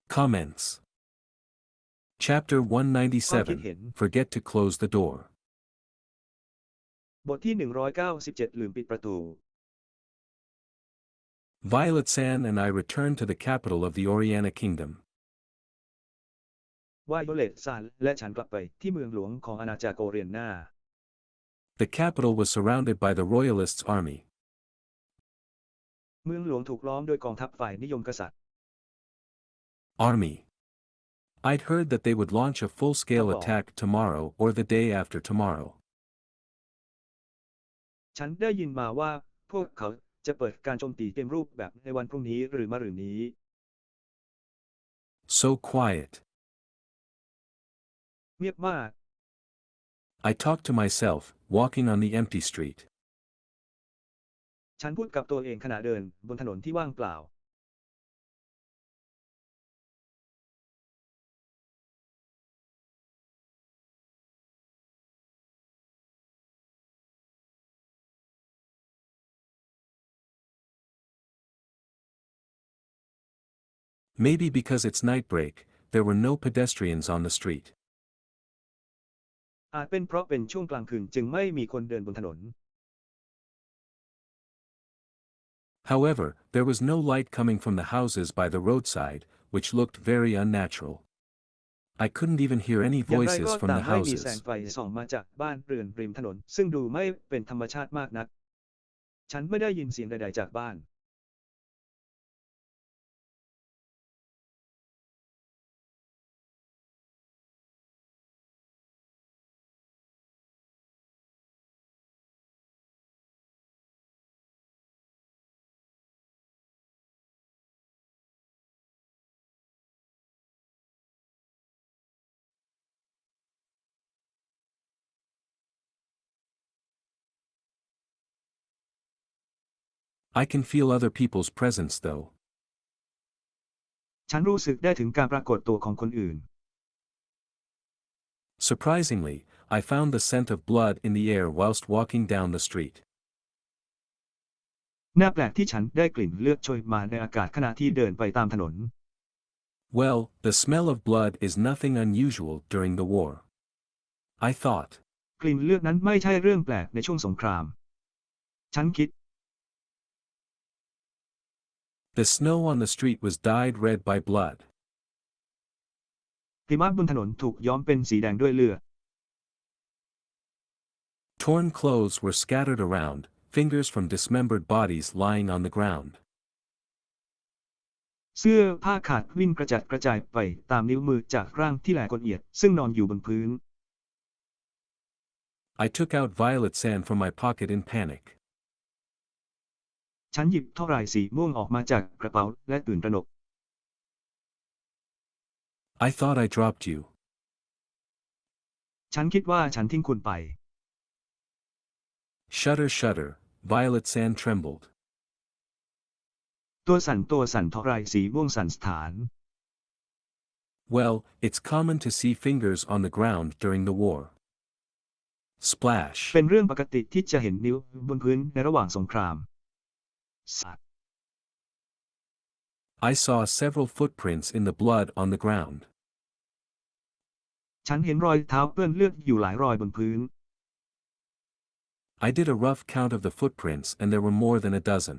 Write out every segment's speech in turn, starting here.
Comments. Chapter 197. Forget to close the door. บทที่197ลืมปิดประตู Violet San and I returned to the capital of the Oriana Kingdom. ไวโอเลตซานและฉันกลับไปที่เมืองหลวงของอาณาจักรโอเรียนนา The capital was surrounded by the Royalists' army. เมืองหลวงถูกล้อมโดยกองทัพฝ่ายนิยมกษัตริย์ Army. I'd heard that they would launch a full-scale attack tomorrow or the day after tomorrow. ฉันได้ยินมาว่าพวกเขาจะเปิดการโจมตีเต็มรูปแบบในวันพรุ่งนี้หรือมะรืนนี้ So quiet. เงียบมาก I talked to myself, walking on the empty street. ฉันพูดกับตัวเองขณะเดินบนถนนที่ว่างเปล่า Maybe because it's night break, there were no pedestrians on the street. อาจเป็นเพราะเป็นช่วงกลางคืนจึงไม่มีคนเดินบนถนน However, there was no light coming from the houses by the roadside, which looked very unnatural. I couldn't even hear any อย่างไร voices ก็ from ตาม the ไม่มีแสง houses. ไฟส่องมาจากบ้านเรือนริมถนนซึ่งดูไม่เป็นธรรมชาติมากนัก ฉันไม่ได้ยินเสียงใดๆจากบ้าน I can feel other people's presence though. ฉันรู้สึกได้ถึงการปรากฏตัวของคนอื่น Surprisingly, I found the scent of blood in the air whilst walking down the street. น่าแปลกที่ฉันได้กลิ่นเลือดโชยมาในอากาศขณะที่เดินไปตามถนน Well, the smell of blood is nothing unusual during the war. I thought. กลิ่นเลือดนั้นไม่ใช่เรื่องแปลกในช่วงสงคราม ฉันคิด The snow on the street was dyed red by blood. หิมะบนถนนถูกย้อมเป็นสีแดงด้วยเลือด Torn clothes were scattered around, fingers from dismembered bodies lying on the ground. เสื้อผ้าขาดวิ่นกระจัดกระจายไปตามนิ้วมือจากร่างที่แหลกละเอียดซึ่งนอนอยู่บนพื้น I took out violet sand from my pocket in panic. ฉันหยิบเท่าไรสีม่วงออกมาจากกระเป๋าและตื่นตระหนก I thought I dropped you. ฉันคิดว่าฉันทิ้งคุณไป Shudder, shudder, violet sand trembled. ตัวสั่นเท่าไรสีม่วงสั่นสถาน Well, it's common to see fingers on the ground during the war. Splash. เป็นเรื่องปกติที่จะเห็นนิ้วบนพื้นในระหว่างสงคราม I saw several footprints in the blood on the ground. ฉันเห็นรอยเท้าเปื้อนเลือดอยู่หลายรอยบนพื้น I did a rough count of the footprints and there were more than a dozen.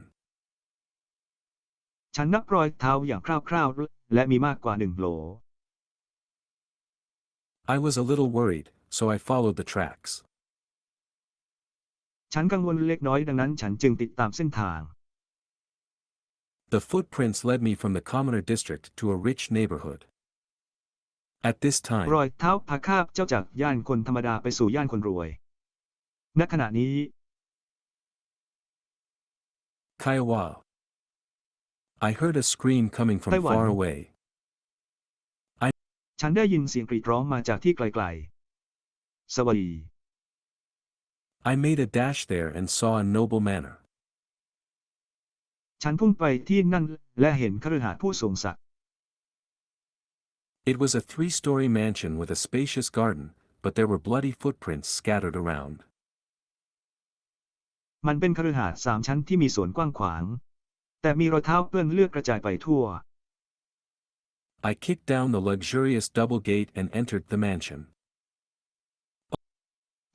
ฉันนับรอยเท้าอย่างคร่าวๆและมีมากกว่า1 โหล I was a little worried, so I followed the tracks. ฉันกังวลเล็กน้อยดังนั้นฉันจึงติดตามเส้นทาง The footprints led me from the commoner district to a rich neighborhood. At this time, รอยเท้าพาข้าพเจ้าจากย่านคนธรรมดาไปสู่ย่านคนรวย ณ ขณะนี้ Kiowa. I heard a scream coming from Taiwan. far away. ฉันได้ยินเสียงกรีดร้องมาจากที่ไกลๆ สวัสดี I made a dash there and saw a noble manor. ฉันพุ่งไปที่นั่นและเห็นคฤหาสน์ผู้ทรงศักดิ์ It was a 3-story mansion with a spacious garden, but there were bloody footprints scattered around. มันเป็นคฤหาสน์3 ชั้นที่มีสวนกว้างขวาง แต่มีรอยเท้าเปื้อนเลือดกระจายไปทั่ว I kicked down the luxurious double gate and entered the mansion.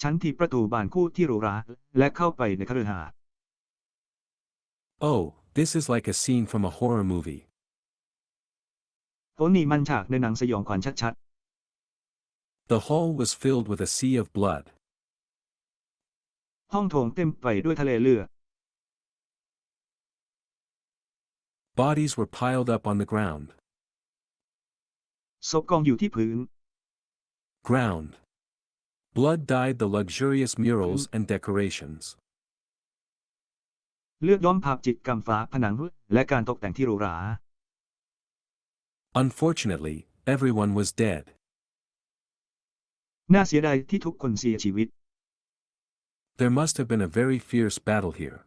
ฉันถีบประตูบานคู่ที่หรูหราและเข้าไปในคฤหาสน์ Oh, this is like a scene from a horror movie. โอ้นี่มันฉากในหนังสยองขวัญชัด The hall was filled with a sea of blood. ๆห้องโถงเต็มไปด้วยทะเลเลือด Bodies were piled up on the ground. ศพกองอยู่ที่พื้น Ground. Blood dyed the luxurious murals and decorations. เลือดย้อมภาพจิตรกรรมฝาผนังและการตกแต่งที่หรูหรา Unfortunately, everyone was dead. น่าเสียดายที่ทุกคนเสียชีวิต There must have been a very fierce battle here.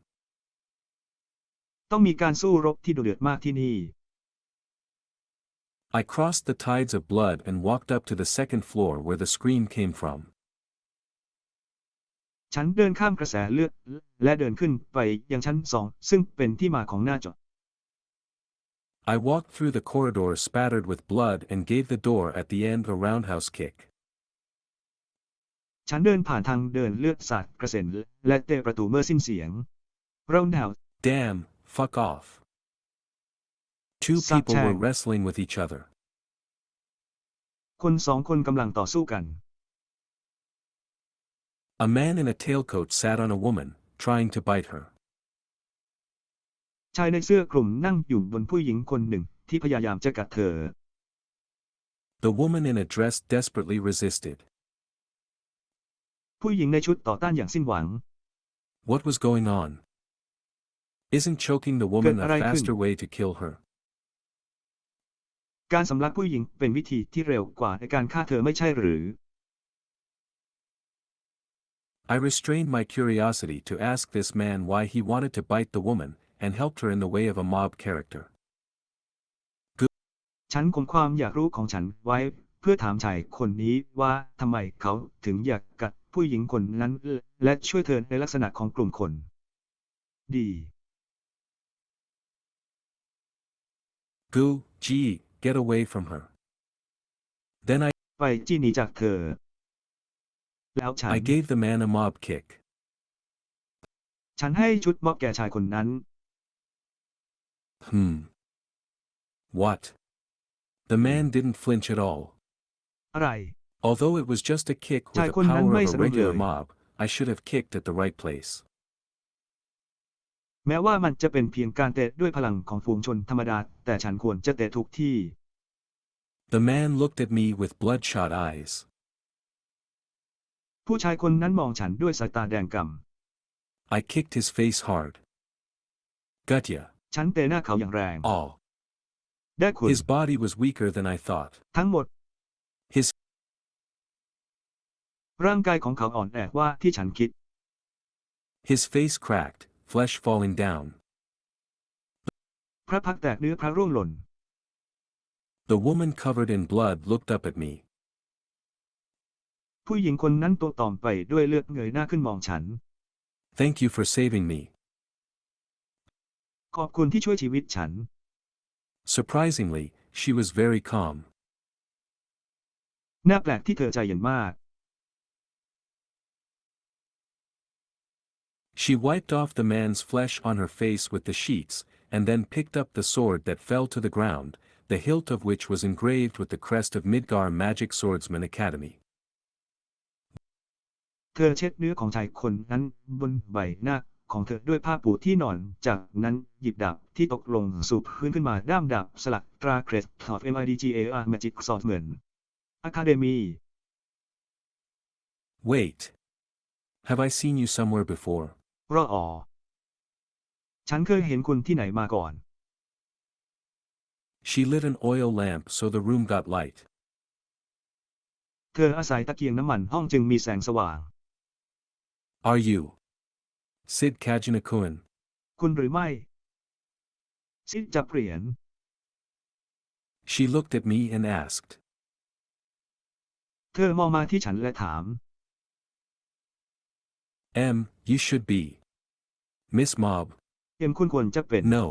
ต้องมีการสู้รบที่ดุเดือดมากที่นี่ I crossed the tides of blood and walked up to the second floor where the scream came from. ฉันเดินข้ามกระแสเลือดและเดินขึ้นไปยังชั้น2ซึ่งเป็นที่มาของหน้าจด I walked through the corridor spattered with blood and gave the door at the end a roundhouse kick. ฉันเดินผ่านทางเดินเลือดสาดกระเซ็นและเตะประตูเมื่อสิ้นเสียง Roundhouse Damn, fuck off. Two Sat people were Chang. wrestling with each other. คน2 คนกำลังต่อสู้กัน A man in a tailcoat sat on a woman, trying to bite her. ชายในเสื้อกลุ่มนั่งอยู่บนผู้หญิงคนหนึ่งที่พยายามจะกัดเธอ The woman in a dress desperately resisted. ผู้หญิงในชุดต่อต้านอย่างสิ้นหวัง What was going on? Isn't choking the woman a เกิดอะไรขึ้น faster way to kill her? การสำลักผู้หญิงเป็นวิธีที่เร็วกว่าในการฆ่าเธอไม่ใช่หรือ I restrained my curiosity to ask this man why he wanted to bite the woman, and helped her in the way of a mob character. ฉันคงความอยากรู้ของฉันไว้เพื่อถามชายคนนี้ว่าทำไมเขาถึงอยากกัดผู้หญิงคนนั้นและช่วยเธอในลักษณะของกลุ่มคนดี Goo, gee, get away from her. Then ไปจี้หนีจากเธอ แล้วฉัน I gave the man a mob kick. ฉันให้ชุดม็อบแก่ชายคนนั้น What? The man didn't flinch at all. อะไร Although it was just a kick with ชาย the คนนั้น power ไม่ of สะ a ดุ้งเล regular ย mob, I should have kicked at the right place. แม้ว่ามันจะเป็นเพียงการเตะด้วยพลังของฝูงชนธรรมดาแต่ฉันควรจะเตะถูกที่ The man looked at me with bloodshot eyes. ผู้ชายคนนั้นมองฉันด้วยสายตาแดงก่ำ I kicked his face hard. Gotcha. ฉันเตะหน้าเขาอย่างแรง All. ได้คุณ His body was weaker than I thought. ทั้งหมด His ร่างกายของเขาอ่อนแอว่าที่ฉันคิด His face cracked, flesh falling down. พระพักตร์แตกเนื้อพระร่วงหล่น The woman covered in blood looked up at me. ผู้หญิงคนนั้นตัวต่อมไปด้วยเลือดเงยหน้าขึ้นมองฉัน Thank you for saving me. ขอบคุณที่ช่วยชีวิตฉัน Surprisingly, she was very calm. น่าแปลกที่เธอใจเย็นมาก She wiped off the man's flesh on her face with the sheets, and then picked up the sword that fell to the ground, the hilt of which was engraved with the crest of Midgar Magic Swordsman Academy. เธอเช็ดเนื้อของชายคนนั้นบนใบหน้าของเธอด้วยผ้าปูที่นอนจากนั้นหยิบดาบที่ตกลงสู่พื้นขึ้นมาด้ามดาบสลักตราเครสทอฟ MIDGAR Magic Swordsman Academy. Wait. Have I seen you somewhere before? รอฉันเคยเห็นคุณที่ไหนมาก่อน She lit an oil lamp so the room got light. เธออาศัยตะเกียงน้ำมันห้องจึงมีแสงสว่าง Are you Sid Kajinakuan? คุณหรือไม่ซิดจะเปลี่ยน She looked at me and asked. เธอมองมาที่ฉันและถาม You should be. Miss Mob. คุณควรจะเป็น No.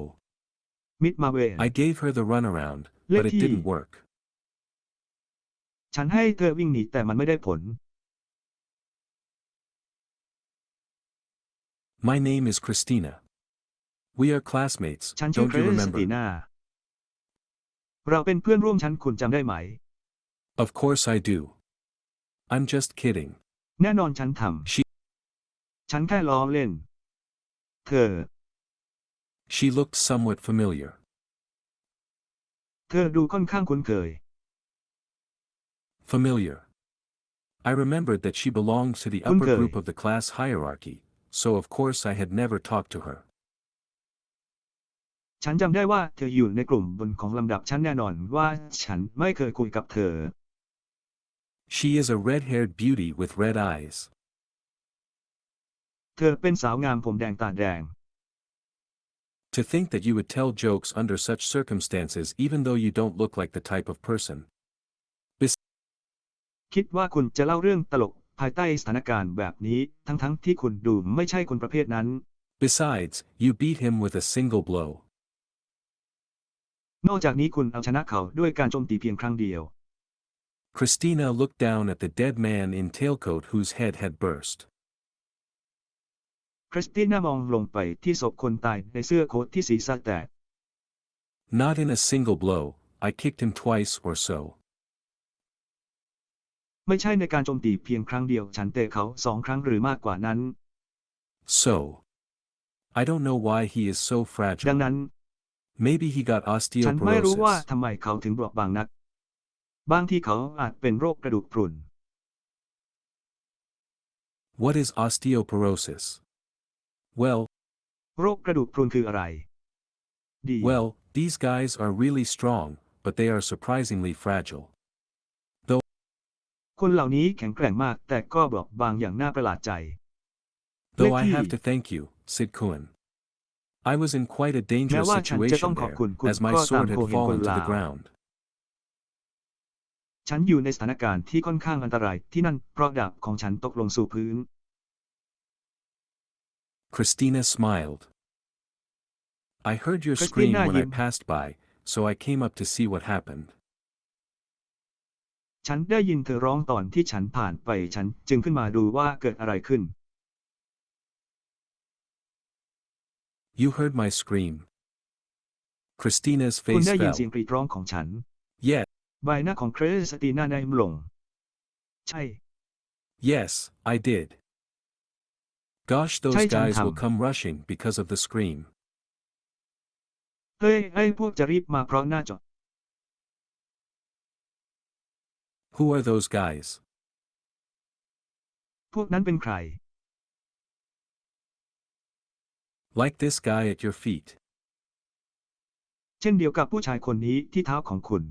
มิดมาเวน I gave her the runaround, เลข but it ที่ didn't work. ฉันให้เธอวิ่งหนีแต่มันไม่ได้ผล My name is Christina. We are classmates, ฉันชื่อ don't you คริส remember? ติน่าเราเป็นเพื่อนร่วมชั้นคุณจำได้ไหม Of course I do. I'm just kidding. แน่นอนฉันท She ำฉันแค่ล้อเล่น เธอ She looked somewhat familiar. เธอดูค่อนข้างคุ้นเคย Familiar. I remembered that she belonged to theคุ้น upper เคย group of the class hierarchy, so of course I had never talked to her. ฉันจำได้ว่าเธออยู่ในกลุ่มบนของลำดับชั้นแน่นอนว่าฉันไม่เคยคุยกับเธอ She is a red-haired beauty with red eyes. เธอเป็นสาวงามผมแดงตาแดง To think that you would tell jokes under such circumstances even though you don't look like the type of person. คิดว่าคุณจะเล่าเรื่องตลกภายใต้สถานการณ์แบบนี้ทั้งที่คุณดูไม่ใช่คนประเภทนั้น Besides, you beat him with a single blow. นอกจากนี้คุณเอาชนะเขาด้วยการโจมตีเพียงครั้งเดียว Christina looked down at the dead man in tailcoat whose head had burst. คริสติน่ามองลงไปที่ศพคนตายในเสื้อโค้ทที่ศีรษะแตก Not in a single blow, I kicked him twice or so. ไม่ใช่ในการโจมตีเพียงครั้งเดียวฉันเตะเขา2 ครั้งหรือมากกว่านั้น So. I don't know why he is so ดั fragile. งนั้น Maybe he got ฉันไม่รู้ว่า osteoporosis. ทำไมเขาถึงเปราะบางนัก บางที่เขาอาจเป็นโรคกระดูกพรุน What is osteoporosis? Well, โรคกระดูกพรุนคืออะไร ดี well, these guys are really strong, but they are surprisingly fragile. คนเหล่านี้แข็งแกร่งมากแต่ก็เปราะบางอย่างน่าประหลาดใจ Though I เลขที่ have to thank you, said Kuhn. I was in quite a แม้ dangerous ว่าฉันจะต้อ situation งขอบ there, คุณคุณ as my ก็ตาม sword โค had เห็นคน fallen to ลา the ว ground. ฉันอยู่ในสถานการณ์ที่ค่อนข้างอันตรายที่นั่นเพราะดาบของฉันตกลงสู่พื้น Christina smiled. I heard your scream Christina when I ยิ้ม passed by, so I came up to see what happened. ฉันได้ยินเธอร้องตอนที่ฉันผ่านไปฉันจึงขึ้นมาดูว่าเกิดอะไรขึ้น You heard my scream. Christina's คุณ face ได้ยิน fell. เสียงกรีดร้องของฉัน Yes, ใบหน้าของคริสติน่าได้ลง ใช่ yes, I did. Gosh, those ใช่ฉัน guys ท will come rushing because of the scream. ำเฮ้ยไอ้พวกจะรีบมาเพราะหน้าจอ Who are those guys? พวกนั้นเป็นใคร Like this guy at your feet. เช่นเดียวกับผู้ชายคนนี้ที่เท้าของคุณ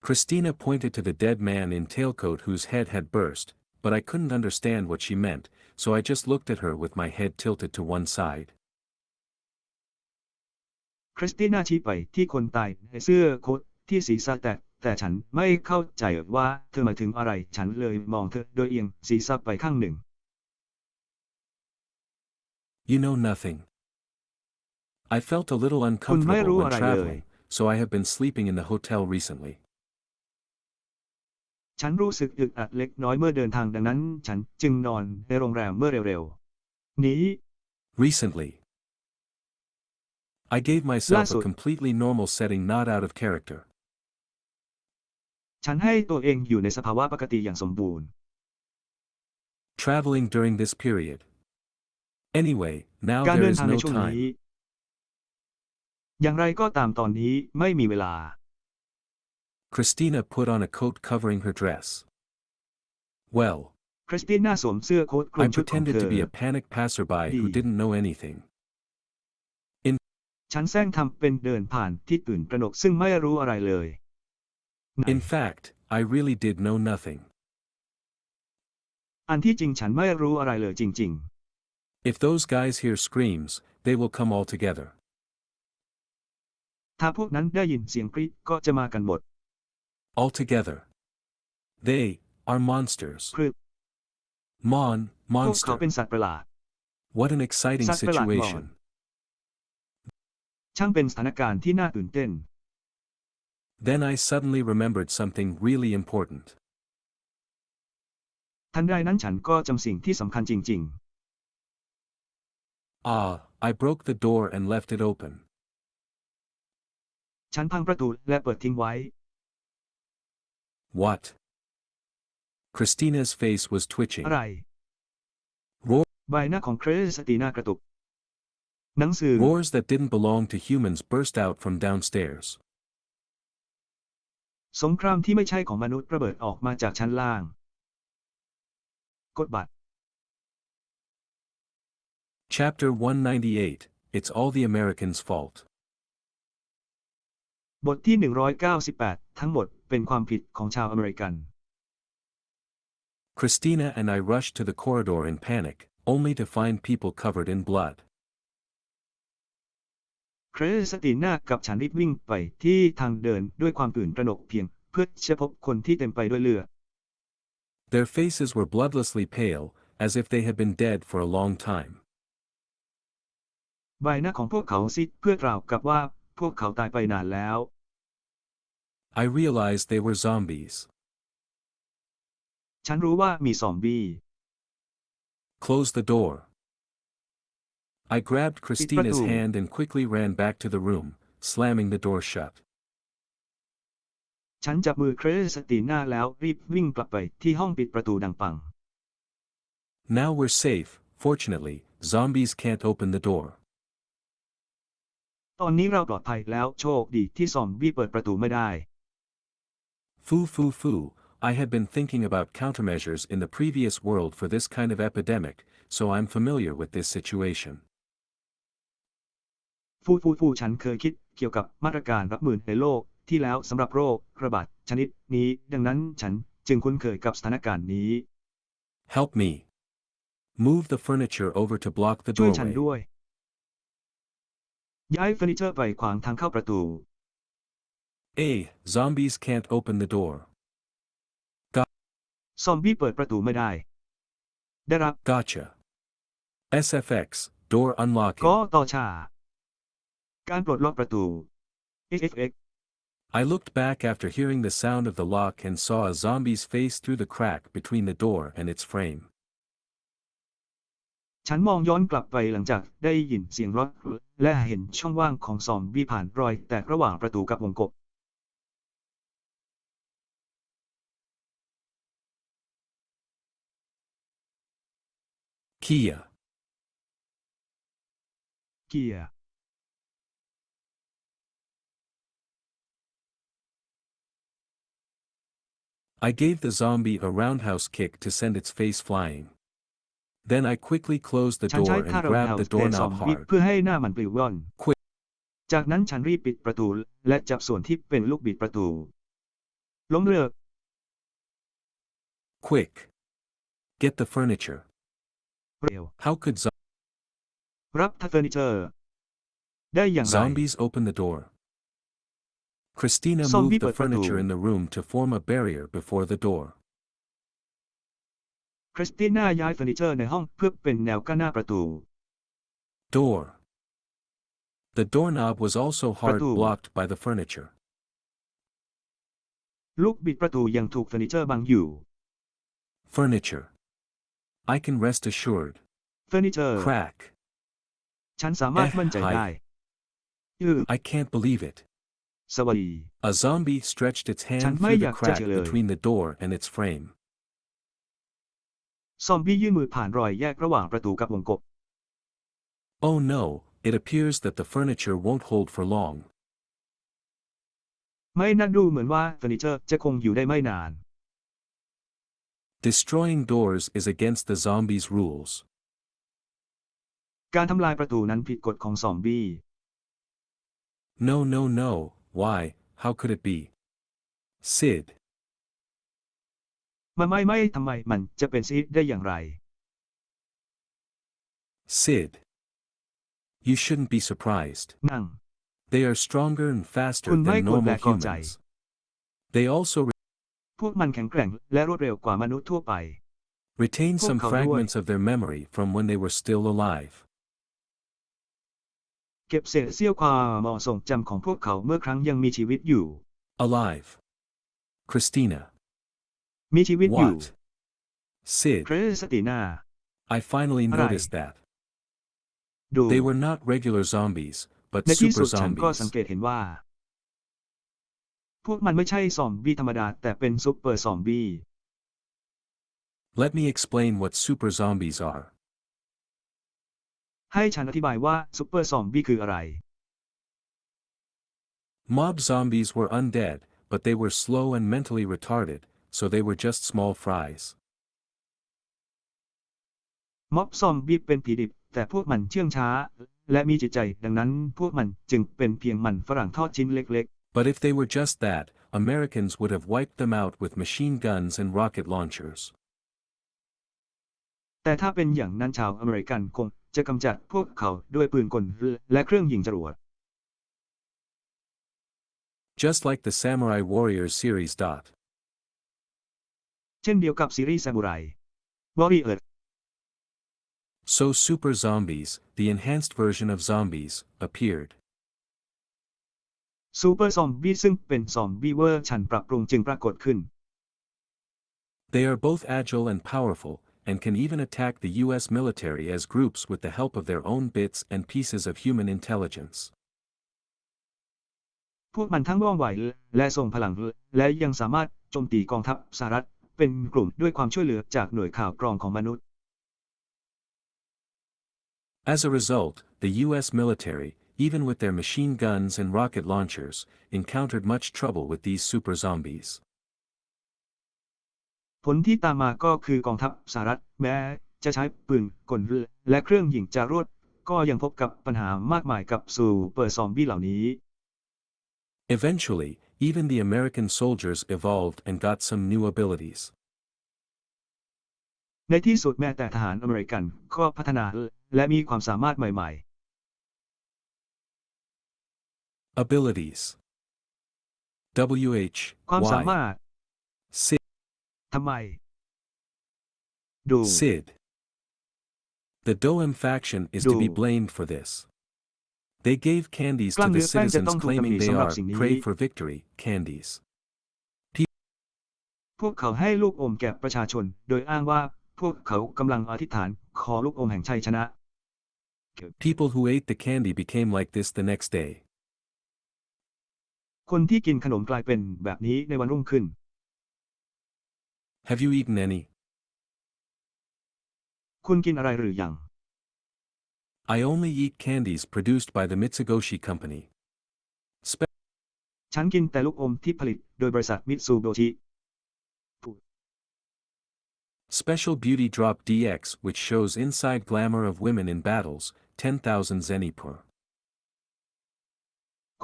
Christina pointed to the dead man in tailcoat whose head had burst, but I couldn't understand what she meant, so I just looked at her with my head tilted to one side. คริสติน่าชี้ไปที่คนตายในเสื้อโค้ทที่ศีรษะแตกแต่ฉันไม่เข้าใจว่าเธอหมายถึงอะไรฉันเลยมองเธอโดยเอียงศีรษะไปข้างหนึ่ง You know nothing. I felt a little คุณไม่ uncomfortable รู้ when อะไรเลย traveling, so I have been sleeping in the hotel recently. ฉันรู้สึกอึดอัดเล็กน้อยเมื่อเดินทางดังนั้นฉันจึงนอนในโรงแรมเมื่อเร็วๆนี้ Recently. I gave myself a ล่าสุด completely normal setting not out of character. ฉันให้ตัวเองอยู่ในสภาวะปกติอย่างสมบูรณ์ Traveling during this period. Anyway, now การ there เดิน is ทางใน no ช่วงนี้ time. อย่างไรก็ตามตอนนี้ไม่มีเวลา Christina put on a coat covering her dress. Well, คริสติน่าสวมเสื้อโค้ทคลุ I มชุดของเธ pretended อ to be a panicked passerby whoดี didn't know anything. ฉันแซงทำเป็นเดินผ่านที่ตื่นตระหนกซึ่งไม่รู้อะไรเลย In fact, I really did know nothing. อันที่จริงฉันไม่รู้อะไรเลยจริง If those guys hear screams, they will come all together. ๆ ถ้าพวกนั้นได้ยินเสียงกรีดก็จะมากันหมด All together. They are monsters. คือ พวกเขา Monster. เป็นสัตว์ประหลาด What an exciting สัตว์ประหลาดมอน situation. ช่างเป็นสถานการณ์ที่น่าตื่นเต้น Then I suddenly remembered something really important. ทันใดนั้นฉันก็จำสิ่งที่สำคัญจริง I broke the door and left it open. ๆ ฉันพังประตูและเปิดทิ้งไว้ What? Christina's face was อะ twitching. ไร Roar- ใบหน้าของคริสติน่ากระตุกหนังสือ Roars that didn't belong to humans burst out from downstairs. สงครามที่ไม่ใช่ของมนุษย์ระเบิดออกมาจากชั้นล่างกดบัตร Chapter 198. It's all the Americans' fault. บทที่198ทั้งหมดเป็นความผิดของชาวอเมริกัน Christina and I rushed to the corridor in panic, only to find people covered in blood. คริสติน่ากับฉันรีบวิ่งไปที่ทางเดินด้วยความตื่นตระหนกเพียงเพื่อจะพบคนที่เต็มไปด้วยเลือด Their faces were bloodlessly pale, as if they had been dead for a long time. ใบหน้าของพวกเขาซีดเพื่อกล่าวกับว่าพวกเขาตายไปนานแล้ว I realized they were zombies. ฉันรู้ว่ามีซอมบี้ Close the door. I grabbed Christina's Pitratu. hand and quickly ran back to the room, slamming the door shut. ฉันจับมือคริสติน่าแล้วรีบวิ่งกลับไปที่ห้องปิดประตูดังปัง Now we're safe, fortunately, zombies can't open the door. ตอนนี้เราปลอดภัยแล้วโชคดีที่ซอมบี้เปิดประตูไม่ได้ Foo. I had been thinking about countermeasures in the previous world for this kind of epidemic, so I'm familiar with this situation. ฟูฉันเคยคิดเกี่ยวกับมาตรการรับมือในโลกที่แล้วสำหรับโรคระบาดชนิดนี้ดังนั้นฉันจึงคุ้นเคยกับสถานการณ์นี้ Help me. Move the furniture over to block the ช่วยฉัน doorway. ด้วยย้ายเฟอร์นิเจอร์ไปขวางทางเข้าประตู Zombies can't open the door. ซอมบี้เปิดประตูไม่ได้ได้รับ Gotcha. SFX, door ก็ unlocking. ต่อชาการปลดล็อกประตู SFX I looked back after hearing the sound of the lock and saw a zombie's face through the crack between the door and its frame. ฉันมองย้อนกลับไปหลังจากได้ยินเสียงรถและเห็นช่องว่างของซอมบี้ผ่านรอยแตกระหว่างประตูกับวงกบ Kia. เกียร์ I gave the zombie a roundhouse kick to send its face flying. Then I quickly closed the ฉัน door ใช้ and ท่าเรา grabbed เท้า the เตะซอม doorknob บี้ hard. เพื่อให้หน้ามันปลิวว่อน Quick. จากนั้นฉันรีบปิดประตูและจับส่วนที่เป็นลูกบิดประตูล้มเลิก Quick. Get the furniture. เร็ว How could รับเฟอร์นิเจอร์ได้อย่างไร zombies open the door? Christina Zombie moved the เปิดประตู furniture in the room to form a barrier before the door. คริสติน่าย้ายเฟอร์นิเจอร์ในห้องเพื่อเป็นแนวกั้นหน้าประตู Door. The doorknob was also hard Pratu. blocked by the furniture. ลูกบิดประตูยังถูกเฟอร์นิเจอร์บังอยู่ Furniture. I can rest assured. เฟอร์นิเจอร์ Crack. ฉันสามารถมั่นใจได้ I can't believe it. สวัสดี A zombie stretched its ฉั hand นไม่ through อ the ยากจะ crack เชื่อเลย between the door and its frame. ซอมบี้ยื่นมือผ่านรอยแยกระหว่างประตูกับวงกบ Oh no, it appears that the furniture won't hold for long. ไม่น่าดูเหมือนว่าเฟอร์นิเจอร์จะคงอยู่ได้ไม่นาน Destroying doors is against the zombies' rules. การทำลายประตูนั้นผิดกฎของซอมบี้ No. Why, how could it be? Sid. ไม่ทำไมมันจะเป็นซีดได้อย่างไร Sid. You shouldn't be surprised. นั่ง They are stronger and faster คุณไม่ than ควรแปล normal กใจ humans. They also พวกมันแข็งแกร่งและรวดเร็วกว่ามนุษย์ทั่วไป retain some พวกเขาด้วย fragments of their memory from when they were still alive. เก็บเศษเสี้ยวความทรงจำของพวกเขาเมื่อครั้งยังมีชีวิตอยู่ Alive. Christina. มีชีวิตอยู่ What? Sid. คริสติน่า I finally Arai. noticed that. ดู They were not regular zombies, but ในที่สุ super ดฉันก็สัง zombies. เกตเห็นว่า พวกมันไม่ใช่ซอมบี้ธรรมดาแต่เป็นซุปเปอร์ซอมบี้ Let me explain what super zombies are. ให้ฉันอธิบายว่าซุปเปอร์ซอมบี้คืออะไร Mob zombies were undead, but they were slow and mentally retarded, so they were just small fries. ม็อบซอมบี้เป็นผีดิบแต่พวกมันเชื่องช้าและมีจิตใจดังนั้นพวกมันจึงเป็นเพียงมันฝรั่งทอดชิ้นเล็ก But if they were just that, Americans would have wiped them out with machine guns and rocket launchers. ๆแต่ถ้าเป็นอย่างนั้นชาวอเมริกันคงจะกำจัดพวกเขาด้วยปืนกลและเครื่องยิงจรวด Just like the Samurai Warriors series. เช่นเดียวกับซีรีส์ซามูไรวอริเออร์ So super zombies, the enhanced version of zombies, appeared. ซูเปอร์ซอมบี้ซึ่งเป็นซอมบี้เวอร์ชันปรับปรุงจึงปรากฏขึ้น They are both agile and powerful, and can even attack the US military as groups with the help of their own bits and pieces of human intelligence. พวกมันทั้งว่องไวและทรงพลังและยังสามารถโจมตีกองทัพสหรัฐเป็นกลุ่มด้วยความช่วยเหลือจากหน่วยข่าวกรองของมนุษย์ As a result, the US military, even with their machine guns and rocket launchers, encountered much trouble with these super zombies. ผลที่ตามมาก็คือกองทัพสหรัฐแม้จะใช้ปืนกลและเครื่องยิงจรวดก็ยังพบกับปัญหามากมายกับซูเปอร์ซอมบี้เหล่านี้ Eventually, even the American soldiers evolved and got some new abilities. ในที่สุดแม้แต่ทหารอเมริกันก็พัฒนาและมีความสามารถใหม่ Abilities. WH. ๆ ความสามารถ Sid. ทำไม ดู Sid. The Doem faction is to be Do. blamed for this. They gave candies กล้า to ม the เนื้อแป้งจะต้อ citizens งถูกตำหนิ claiming they สำหรับ are สิ่งนี้ pray for victory candies. พวกเขาให้ลูกอมแก่ประชาชนโดยอ้างว่าพวกเขากำลังอธิษฐานขอลูกอมแห่งชัยชนะ People who ate the candy became like this the next day. คนที่กินขนมกลายเป็นแบบนี้ในวันรุ่งขึ้น Have you eaten any? คุณกินอะไรหรือยัง I only eat candies produced by the Mitsugoshi Company. ฉันกินแต่ลูกอมที่ผลิตโดยบริษัทมิตซูโบชิ Special Beauty Drop DX, which shows inside glamour of women in battles, 10,000 yen per.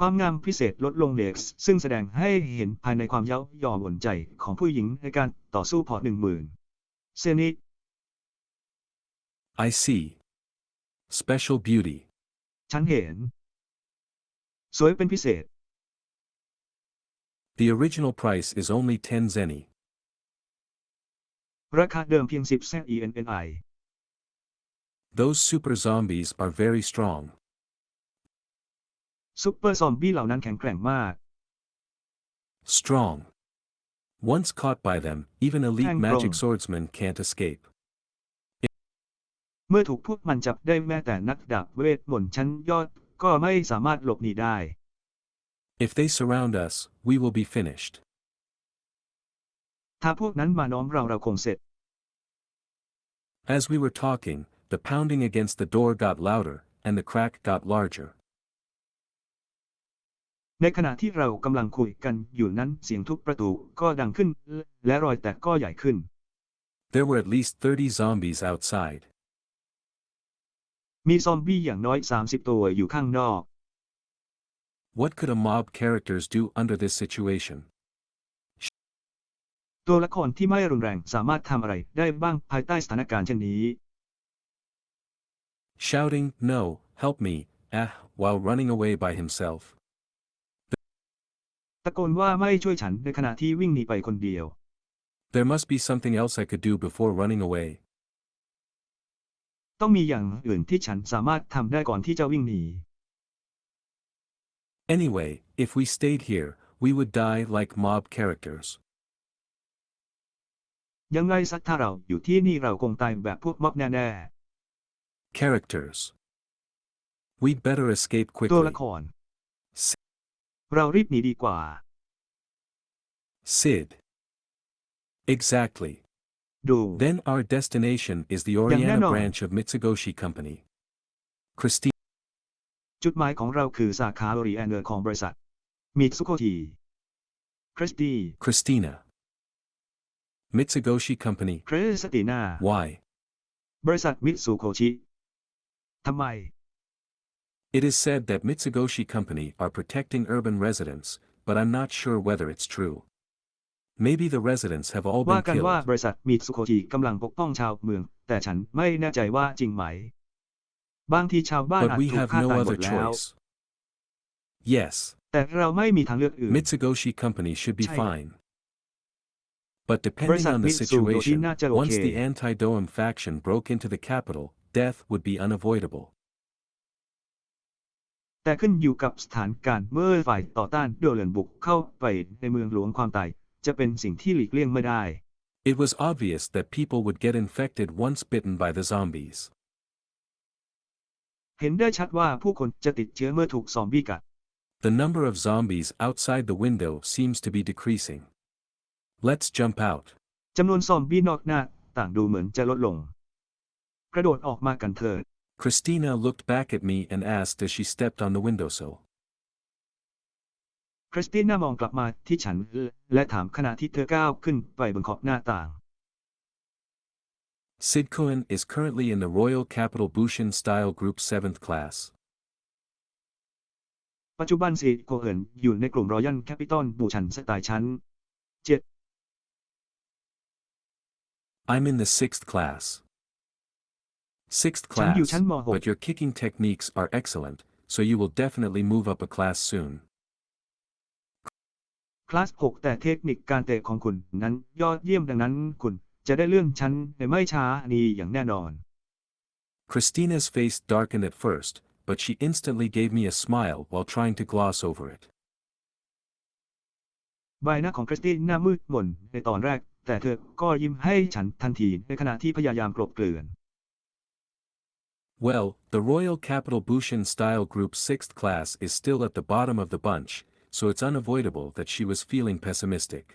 ความงามพิเศษลดลงเด็กซึ่งแสดงให้เห็นภายในความเย้ายวนอ่อนใจของผู้หญิงในการต่อสู้พอ 10,000 เซนิ I see. Special Beauty. ฉันเห็น สวยเป็นพิเศษ The original price is only 10 zeni. ราคาเดิมเพียง10 เซนต์ ENNI. Those super zombies are very strong. ซุปเปอร์ซอมบี้เหล่านั้นแข็งแกร่งมาก Strong. Once caught by them, even elite Hang magic on. swordsmen can't escape. เมื่อถูกพวกมันจับได้แม้แต่นักดาบเวทมนต์ชั้นยอดก็ไม่สามารถหลบหนีได้ If they surround us, we will be finished. ถ้าพวกนั้นมาน้อมเราคงเสร็จ As we were talking, the pounding against the door got louder, and the crack got larger. ในขณะที่เรากำลังคุยกันอยู่นั้นเสียงทุบประตูก็ดังขึ้นและรอยแตกก็ใหญ่ขึ้น There were at least 30 zombies outside. มีซอมบี้อย่างน้อย30ตัวอยู่ข้างนอก What could a mob characters do under this situation? ตัวละครที่ไม่รุนแรงสามารถทำอะไรได้บ้างภายใต้สถานการณ์เช่นนี้ Shouting, "No, help me," while running away by himself. ตะโกนว่าไม่ช่วยฉันในขณะที่วิ่งหนีไปคนเดียว There must be something else I could do before running away. ต้องมีอย่างอื่นที่ฉันสามารถทำได้ก่อนที่จะวิ่งหนี Anyway, if we stayed here, we would die like mob characters. ยังไงสักถ้าเราอยู่ที่นี่เราคงตายแบบพวกม็อบแน่ Characters. We'd better escape ๆตัว quickly. ละครเรารีบหนีดีกว่า Sid. Exactly. ดู Then our destination is the Yang Oriana nanon. branch of Mitsugoshi Company. Christine. จุดหมายของเราคือสาขาโอริแอนเนอร์ของบริษัทมิตซุโกชิคริสตี Christina. Mitsugoshi Company. คริสติน่า Why? บริษัทมิตซุโกชิทำไม It is said that Mitsugoshi Company are protecting urban residents, but I'm not sure whether it's true. Maybe the residents have all ว่า been กันว่าบ killed. ริษัทมิตซุโกชิกำลังปกป้องชาวเมืองแต่ฉันไม่แน่ใจว่าจริงไหมบางทีชาวบ้าน But อาจ we ถูก have ฆ่า no ตายหม other ดแล้ว choice. Yes. แต่เราไม่มีทางเลือกอื่น Mitsugoshi Company should be China. fine. But depending Bariษัท on the Mitsugoshi situation, น่าจะโอเค once the anti-Doem faction broke into the capital, death would be unavoidable. แต่ขึ้นอยู่กับสถานการณ์เมื่อฝ่ายต่อต้านโดนบุกเข้าไปในเมืองหลวงความตายจะเป็นสิ่งที่หลีกเลี่ยงไม่ได้ It was obvious that people would get infected once bitten by the zombies. เห็นได้ชัดว่าผู้คนจะติดเชื้อเมื่อถูกซอมบี้กัด The number of zombies outside the window seems to be decreasing. Let's jump out. จำนวนซอมบี้นอกหน้าต่างดูเหมือนจะลดลงกระโดดออกมากันเถิด Christina looked back at me and asked as she stepped on the windowsill. คริสติน่ามองกลับมาที่ฉันและถามขณะที่เธอก้าวขึ้นไปบนขอบหน้าต่าง Sidkoen is currently in the Royal Capital Bushin Style Group 7th class. ปัจจุบันซีโคเอินอยู่ในกลุ่มรอยัลแคปิตอลบูชันสไตล์ชั้น I'm in the 6th class. 6th ฉันอยู่ class, ชั้นม but your kicking techniques are excellent, so you will definitely move up a class soon. 6 คลาส 6แต่เทคนิคการเตะของคุณนั้นยอดเยี่ยมดังนั้นคุณจะได้เลื่อนชั้นในไม่ช้านี้อย่างแน่นอน Christina's face darkened at first, but she instantly gave me a smile while trying to gloss over it. ใบหน้าของคริสติน่ามืดมนในตอนแรกแต่เธอก็ยิ้มให้ฉันทันทีในขณะที่พยายามกลบเกลื่อน Well, the Royal Capital Bushin Style Group 6th class is still at the bottom of the bunch, so it's unavoidable that she was feeling pessimistic.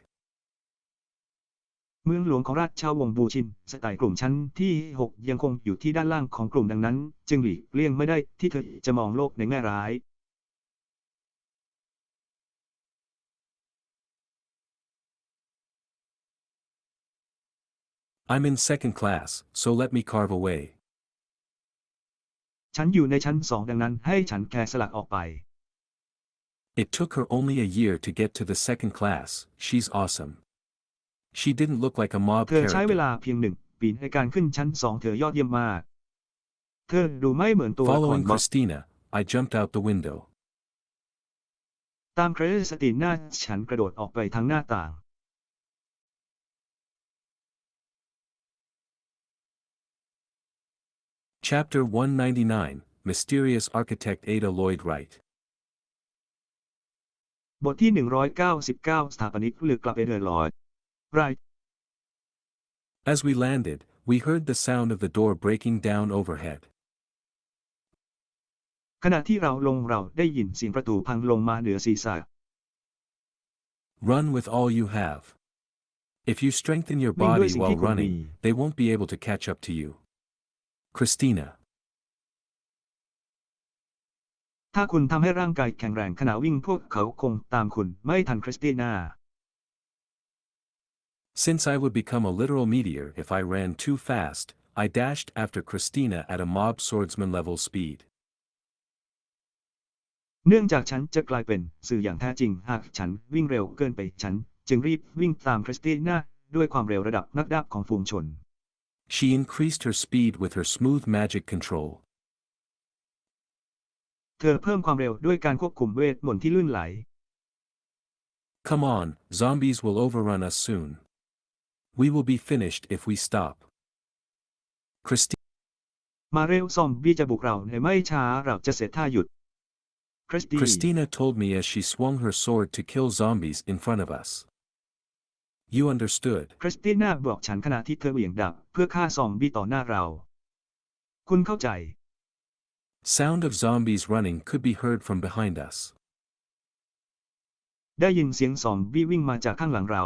เมืองหลวงของราชวงศ์บูชินสไตล์กลุ่มชั้นที่ 6 ยังคงอยู่ที่ด้านล่างของกลุ่มดังนั้นจึงหลีกเลี่ยงไม่ได้ที่เธอจะมองโลกในแง่ร้าย I'm in 2nd class, so let me carve away. ฉันอยู่ในชั้น 2 ดังนั้นให้ฉันแกะสลักออกไป It took her only a year to get to the 2nd class. She's awesome. She didn't look like a mob เธอใช้เว character. ลาเพียง1 ปีในการขึ้นชั้น 2 เธอยอดเยี่ยมมาก เธอดูไม่เหมือนตัวละคร Following ม็อบ Christina, I jumped out the window. ตามคริสติน่าฉันกระโดดออกไปทางหน้าต่าง Chapter 199, Mysterious Architect Ada Lloyd Wright. บทที่ 199 สถาปนิกลึกลับเอเดอร์ลอยด์ไรท์ As we landed, we heard the sound of the door breaking down overhead. ขณะที่เราลงเราได้ยินเสียงประตูพังลงมาเหนือศีรษะ Run with all you have. If you strengthen your วิ่งด้วย body สิ่ง while ที่คุณมี running, they won't be able to catch up to you. Christina. ถ้าคุณทำให้ร่างกายแข็งแรงขณะวิ่งพวกเขาคงตามคุณไม่ทันคริสติน่า Since I would become a literal meteor if I ran too fast, I dashed after Christina at a mob swordsman level speed. เนื่องจากฉันจะกลายเป็นสื่ออย่างแท้จริงหากฉันวิ่งเร็วเกินไปฉันจึงรีบวิ่งตามคริสติน่าด้วยความเร็วระดับนักดาบของฝูงชน She increased her speed with her smooth magic control. เธอเพิ่มความเร็วด้วยการควบคุมเวทมนต์ที่ลื่นไหล Come on, zombies will overrun us soon. We will be finished if we stop. Christina. มาเร็วซอมบี้จะบุกเราในไม่ช้าเราจะเสร็จถ้าหยุด Christina told me as she swung her sword to kill zombies in front of us. You understood. คริสติน่าบอกฉันขณะที่เธอเหวี่ยงดาบเพื่อฆ่าซอมบี้ต่อหน้าเราคุณเข้าใจ Sound of zombies running could be heard from behind us. ได้ยินเสียงซอมบี้วิ่งมาจากข้างหลังเรา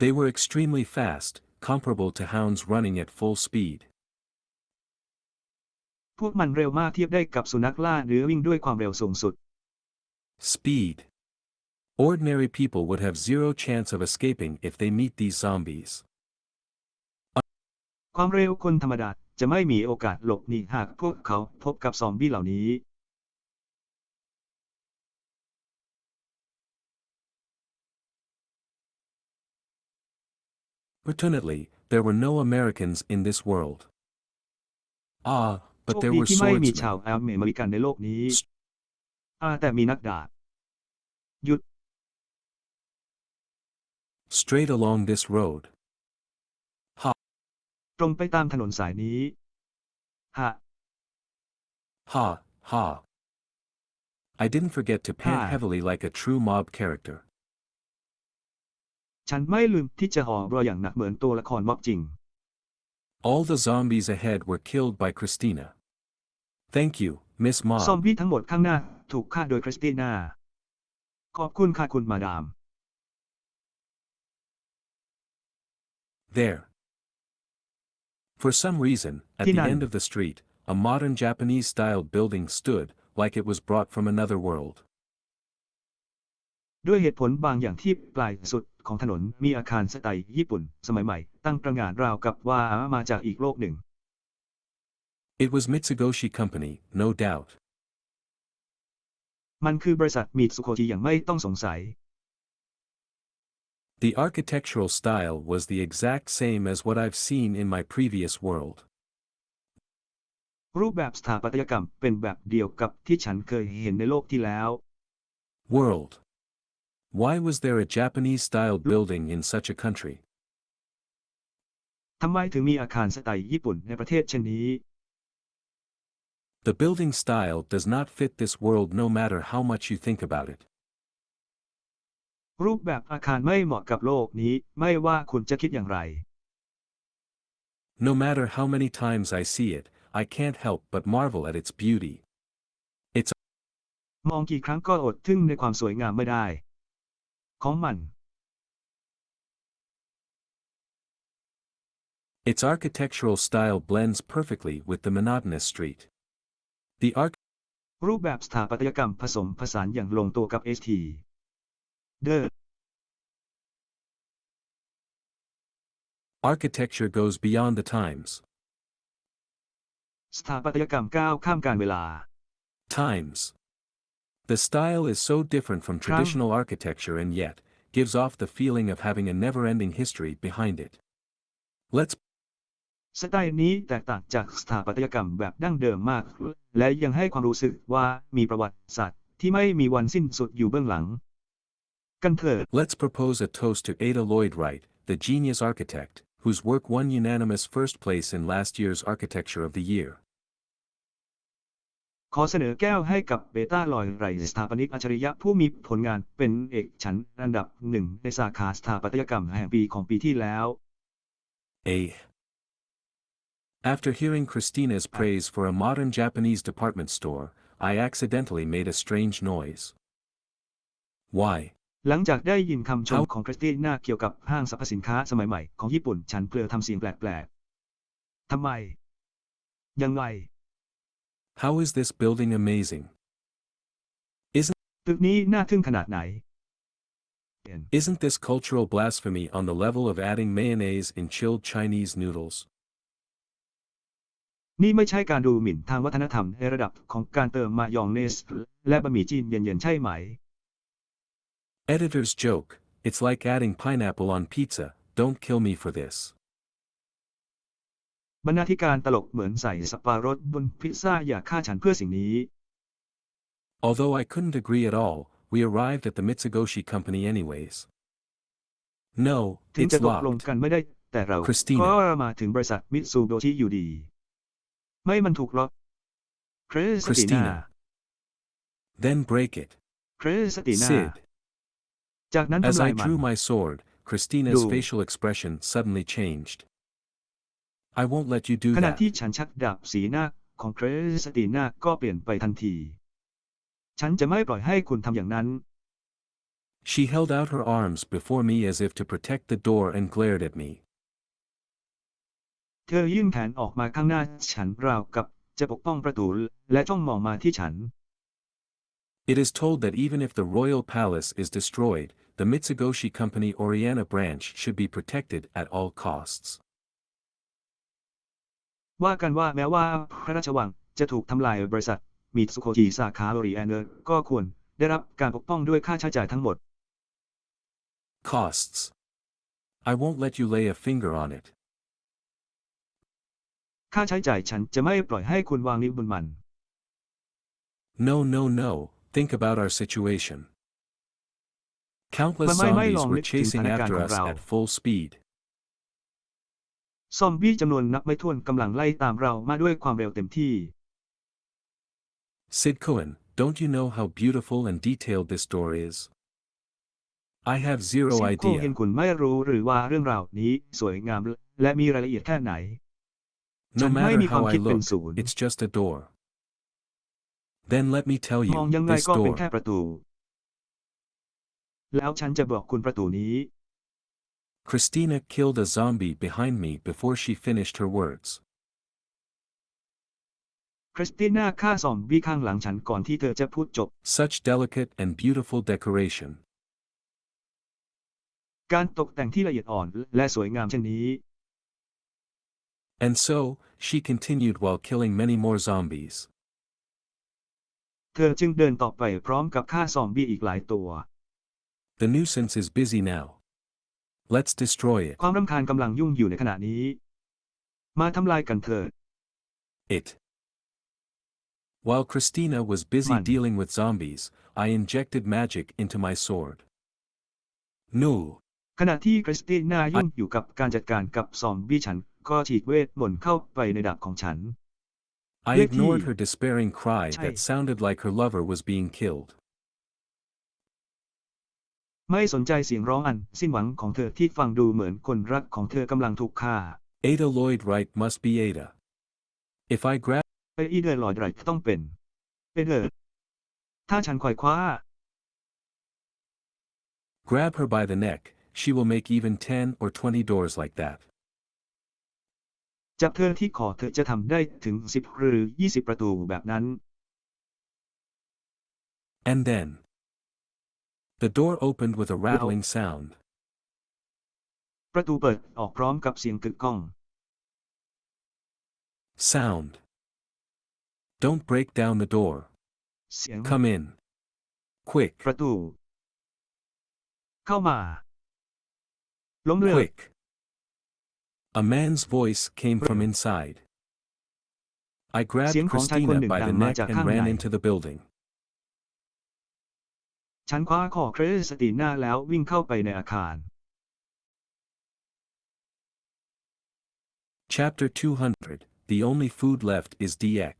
They were extremely fast, comparable to hounds running at full speed. พวกมันเร็วมากเทียบได้กับสุนัขล่าเนื้อวิ่งด้วยความเร็วสูงสุด Speed. Ordinary people would have zero chance of escaping if they meet these zombies. ความเร็วคนธรรมดาจะไม่มีโอกาสหลบหนีหากพวกเขาพบกับซอมบี้เหล่านี้ Fortunately, there were no Americans in this world. Ah, โช but ค there ดี were ที่ไม่มีชาว swordsmen. อเมริกันในโลกนี้แต่มีนักดาบหยุด Straight along this road. ตรงไปตามถนนสายนี้ฮะ Ha, ha. I didn't forget to pant Ha. heavily like a true mob character. ฉันไม่ลืมที่จะห่อรอยอย่างหนักเหมือนตัวละครม็อบจริง All the zombies ahead were killed by Christina. Thank you, Miss ซอม Mob. บี้ทั้งหมดข้างหน้าถูกฆ่าโดยคริสติน่าขอบคุณค่ะคุณมาดาม There. For some reason, at the end of the street, a modern Japanese-style building stood, like it was brought from another world. ด้วยเหตุผลบางอย่างที่ปลายสุดของถนนมีอาคารสไตล์ญี่ปุ่นสมัยใหม่ตั้งตระหง่านราวกับว่ามาจากอีกโลกหนึ่ง It was Mitsugoshi Company, no doubt. มันคือบริษัทมิตซูโกชิอย่างไม่ต้องสงสัย The architectural style was the exact same as what I've seen in my previous world. รูปแบบสถาปัตยกรรมเป็นแบบเดียวกับที่ฉันเคยเห็นในโลกที่แล้ว World. Why was there a Japanese-style building in such a country? ทำไมถึงมีอาคารสไตล์ญี่ปุ่นในประเทศเช่นนี้ The building style does not fit this world no matter how much you think about it. รูปแบบอาคารไม่เหมาะกับโลกนี้ไม่ว่าคุณจะคิดอย่างไร No matter how many times I see it, I can't help but marvel at its beauty. มองกี่ครั้งก็อดทึ่งในความสวยงามไม่ได้ ของมัน Its architectural style blends perfectly with the monotonous street. The รูปแบบสถาปัตยกรรมผสมผสานอย่างลงตัวกับ ST The architecture goes beyond the times. สถาปัตยกรรมก้าวข้ามกาลเวลา Times. The style is so different from traditional architecture and yet, gives off the feeling of having a never-ending history behind it. Let's สไตล์นี้แตกต่างจากสถาปัตยกรรมแบบดั้งเดิมมาก และยังให้ความรู้สึกว่ามีประวัติศาสตร์ที่ไม่มีวันสิ้นสุดอยู่เบื้องหลัง กันเถิด Let's propose a toast to Ada Lloyd Wright, the genius architect, whose work won unanimous first place in last year's Architecture of the Year. ขอเสนอแก้วให้กับเบต้าลอยไรสถาปนิกอัจฉริยะผู้มีผลงานเป็นเอกฉันท์อันดับหนึ่งในสาขาสถาปัตยกรรมแห่งปีของปีที่แล้ว After hearing Christina's praise for a modern Japanese department store, I accidentally made a strange noise. Why? หลังจากได้ยินคำชมของคริสติน่าเกี่ยวกับห้างสรรพสินค้าสมัยใหม่ของญี่ปุ่นฉันเผลอทำเสียงแปลกๆทำไม ยังไง How is this building amazing? ตึกนี้น่าทึ่งขนาดไหน Isn't this cultural blasphemy on the level of adding mayonnaise in chilled Chinese noodles? นี่ไม่ใช่การดูหมิ่นทางวัฒนธรรมในระดับของการเติมมายองเนสและบะหมี่จีนเย็นๆใช่ไหม Editor's joke, it's like adding pineapple on pizza, don't kill me for this. บรรณาธิการตลกเหมือนใส่สับปะรดบนพิซซ่าอย่าฆ่าฉันเพื่อสิ่งนี้ Although I couldn't agree at all, we arrived at the Mitsugoshi Company anyways. No, ถึง it's จะตกลง locked. กันไม่ได้แต่เรา Christina ก็มาถึงบริษัทมิตซูโดชิอยู่ดี ไม่มันถูกล็อกคริสติน่า Christina Then break it. คริสติน่า Sid. จากนั้น As ทำลา I ยมัน drew my sword, Christina's ดู facial expression suddenly changed. I won't let you do ขณะ that. ที่ฉันชักดาบสีหน้าของคริสติน่าก็เปลี่ยนไปทันทีฉันจะไม่ปล่อยให้คุณทำอย่างนั้น She held out her arms before me as if to protect the door and glared at me. เธอยื่นแขนออกมาข้างหน้าฉันราวกับจะปกป้องประตูและจ้องมองมาที่ฉัน It is told that even if the royal palace is destroyed, the Mitsugoshi Company Oriana branch should be protected at all costs. ว่ากันว่าแม้ว่าพระราชวังจะถูกทำลายบริษัทมิตซุโคจิสาขาโอริแอนเนอร์ก็ควรได้รับการปกป้องด้วยค่าใช้จ่ายทั้งหมด Costs. I won't let you lay a finger on it. ค่าใช้จ่ายฉันจะไม่ปล่อยให้คุณวางนิ้วบนมัน No, no, no, think about our situation. มั Countless นไม่ล zombies อง were นึกถึงสถา chasing นการณ์ after ของ us เรา at full speed. ซอมบี้จำนวนนับไม่ถ้วนกำลังไล่ตามเรามาด้วยความเร็วเต็มที่ Sid Cohen, don't you know how beautiful and detailed this door is? I have ซิ zero โคเห็น idea. คุณไม่รู้หรือว่าเรื่องราวนี้สวยงามและมีรายละเอียดแค่ไหน ฉั No นไม่ matter มีความ how I คิดเป็น look, ศูนย์ it's just a door. Then let me tell มอง you, ยังไง this ก็เป็น door. แค่ประตู แล้วฉันจะบอกคุณประตูนี้ Christina killed a zombie behind me before she finished her words. คริสติน่าฆ่าซอมบี้ข้างหลังฉันก่อนที่เธอจะพูดจบ Such delicate and beautiful decoration. การตกแต่งที่ละเอียดอ่อนและสวยงามเช่นนี้ And so, she continued while killing many more zombies. เธอจึงเดินต่อไปพร้อมกับฆ่าซอมบี้อีกหลายตัว The nuisance is busy now. Let's destroy it. ความรำคาญกำลังยุ่งอยู่ในขณะนี้ มาทำลายกันเถิด It. While Christina was busy Man. dealing with zombies, I injected magic into my sword. No. ขณะที่คริสติน่ายุ่งอยู่กับการจัดการกับซอมบี้ฉันก็ฉีดเวทมนต์เข้าไปในดาบของฉัน I Yeti. ignored her despairing cry Chai. that sounded like her lover was being killed. ไม่สนใจเสียงร้องอันสิ้นหวังของเธอที่ฟังดูเหมือนคนรักของเธอกำลังถูกฆ่า Ada Lloyd Wright must be Ada. If I grab อีเดอร์ลอยด์ไรท์ต้องเป็นเอเดอร์ถ้าฉันไขว่คว้า her by the neck, she will make even 10 or 20 doors like that. จับเธอที่คอเธอจะทำได้ถึง10หรือ20ประตูแบบนั้น And then. The door opened with a rattling sound. ประตูเปิดออกพร้อมกับเสียงกึกก้อง Sound. Don't break down the door. เสียง Come in. Quick. ประตู เข้ามา ล้มเลิก Quick. A man's voice came from inside. I เสียง grabbed ของชายคน Christina หนึ่ง by ดั the งมา neck จาก and ข้างใน ran into the building. ฉันคว้าคอคริสติน่าแล้ววิ่งเข้าไปในอาคาร Chapter 200. The only food left is DX.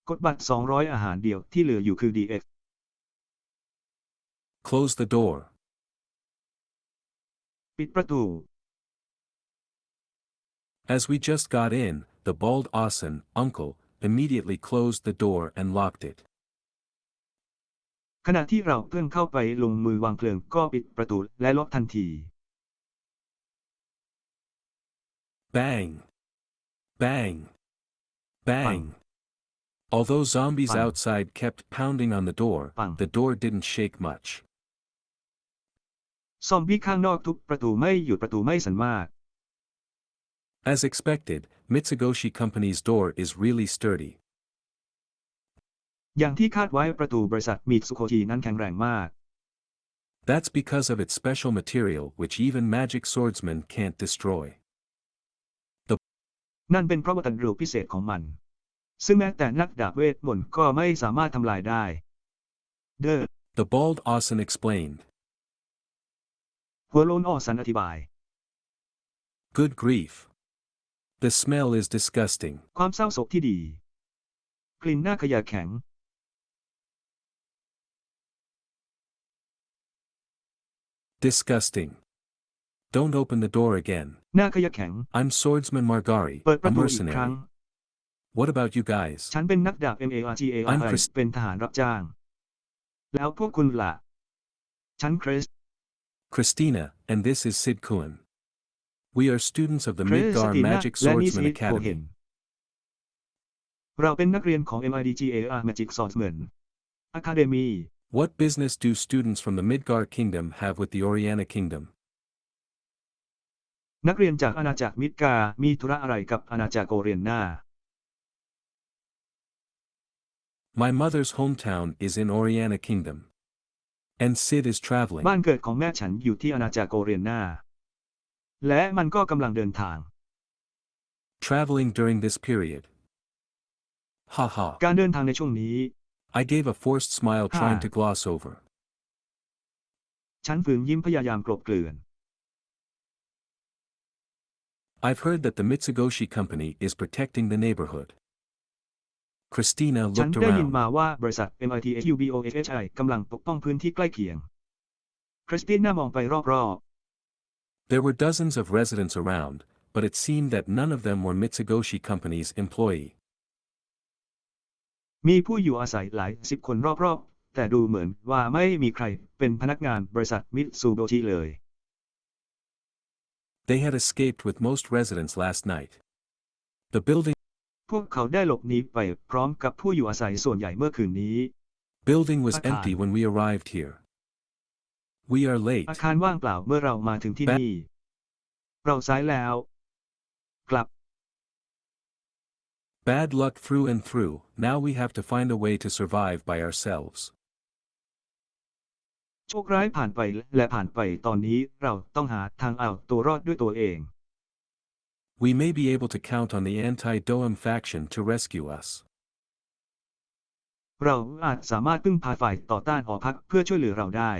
กดบัตร200อาหารเดียวที่เหลืออยู่คือ DX Close the door. ปิดประตู As we just got in, the bald Asen, uncle, immediately closed the door and locked it. ขณะที่เราเพิ่งเข้าไปลงมือวางเพลิงก็ปิดประตูและล็อกทันที Bang! Bang! Bang! Although zombies Bang. outside kept pounding on Bang. the door didn't shake much. ซอมบี้ข้างนอกทุบประตูไม่หยุดประตูไม่สั่นมาก As expected, Mitsugoshi Company's door is really sturdy. อย่างที่คาดไว้ประตูบริษัทมิตซุโคจินั้นแข็งแรงมาก That's because of its special material which even magic swordsmen can't destroy. นั่นเป็นเพราะวัสดุพิเศษของมัน ซึ่งแม้แต่นักดาบเวทมนต์ก็ไม่สามารถทำลายได้ The bald Asen explained. หัวโล้นอ้อสันอธิบาย Good grief. The smell is disgusting. ความเศร้าโศกที่ดี กลิ่นหน้าขยะแข็ง Disgusting. Don't open the door again. หน้าขยะแข็ง I'm swordsman Margari, เปิดป a ระตูอีกครั้ง mercenary. What about you guys? ฉันเป็นนักดาบ I'm MARGARI Chris. เป็นทหารรับจ้าง แล้วพวกคุณล่ะ ฉันคริส Christina, and this is Sid Kuhn. We are students of the คริส Midgar ติน่า Magic และนี่ Swordsman ซีดโคเฮน Academy. เราเป็นนักเรียนของ MIDGAR Magic Swordsman Academy. What business do students from the Midgar Kingdom have with the Oriana Kingdom? นักเรียนจากอาณาจักรมิดกามีธุระอะไรกับอาณาจักรโอเรียนนา My mother's hometown is in Oriana Kingdom. And Sid is traveling. บ้านเกิดของแม่ฉันอยู่ที่อาณาจักรโอเรียนนาและมันก็กำลังเดินทาง Traveling during this period. Haha. การเดินทางในช่วงนี้ I gave a forced smile trying Ha. to gloss over. ฉันฝืนยิ้มพยายามกลบเกลื่อน I've heard that the Mitsugoshi Company is protecting the neighborhood. Christina ฉัน looked ได้ยิน around. มาว่าบริษัท MITSUBOSHI กำลังปกป้องพื้นที่ใกล้เคียง คริสติน่ามองไปรอบ There were dozens of residents around, but it seemed that none of them were Mitsugoshi Company's employee. ๆ มีผู้อยู่อาศัยหลายสิบคนรอบๆ แต่ดูเหมือนว่าไม่มีใครเป็นพนักงานบริษัทมิตซูโบชิเลย They had escaped with most residents last night. The building พวกเขาได้หลบหนีไปพร้อมกับผู้อยู่อาศัยส่วนใหญ่เมื่อคืนนี้ was Akan. empty when we arrived here. We are late. อาคารว่างเปล่าเมื่อเรามาถึงที่นี่ เราสายแล้ว กลับ Bad luck through and through. Now we have to find a way to survive by ourselves. โชคร้ายผ่านไปและผ่านไปตอนนี้เราต้องหาทางเอาตัวรอดด้วยตัวเอง We may be able to count on the anti-Doem faction to rescue us. เราอาจสามารถพึ่งพาฝ่ายต่อต้านหอพักเพื่อช่วยเหลือเราได้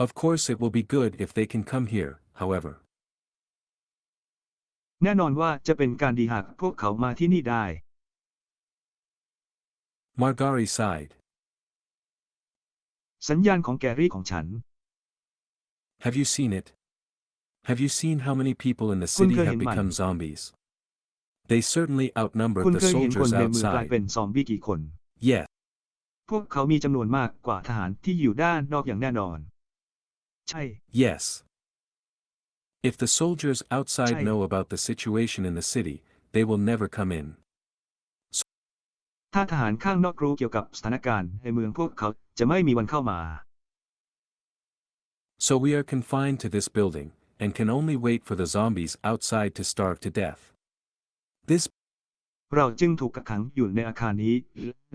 Of course it will be good if they can come here, however. แน่นอนว่าจะเป็นการดีหากพวกเขามาที่นี่ได้ Margari sighed. สัญญาณของแกรี่ของฉัน Have you seen it? Have you seen how many people in the คุณ city เคย have เห็นมัน become zombies? They certainly outnumber คุณ the เคยเห็นคน soldiers ในเมืองกลาย outside. เป็นซอมบี้กี่คน Yes. พวกเขามีจำนวนมากกว่าทหารที่อยู่ด้านนอกอย่างแน่นอน ใช่ Yes. If the soldiers outside ใช่ know about the situation in the city, they will never come in. ถ้าทหารข้างนอกรู้เกี่ยวกับสถานการณ์ในเมืองพวกเขาจะไม่มีวันเข้ามา So we are confined to this building, and can only wait for the zombies outside to starve to death. This เราจึงถูกกักขังอยู่ในอาคารนี้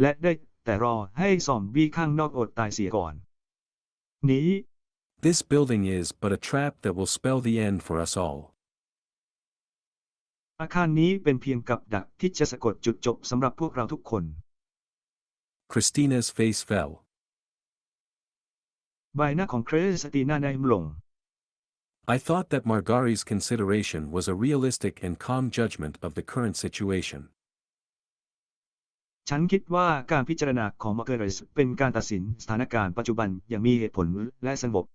และได้แต่รอให้ซอมบี้ข้างนอกอดตายเสียก่อน นี้ This building is but a trap that will spell the end for us all. อาคารนี้เป็นเพียงกับดักที่จะสะกดจุดจบสำหรับพวกเราทุกคน Christina's face fell. ใบหน้าของคริสติน่าได้ลง I thought that Margari's consideration was a realistic and calm judgment of the current situation. ฉันคิดว่าการพิจารณาของมาร์เกอริสเป็นการตัดสินสถานการณ์ปัจจุบันอย่างมีเหตุผลและสงบ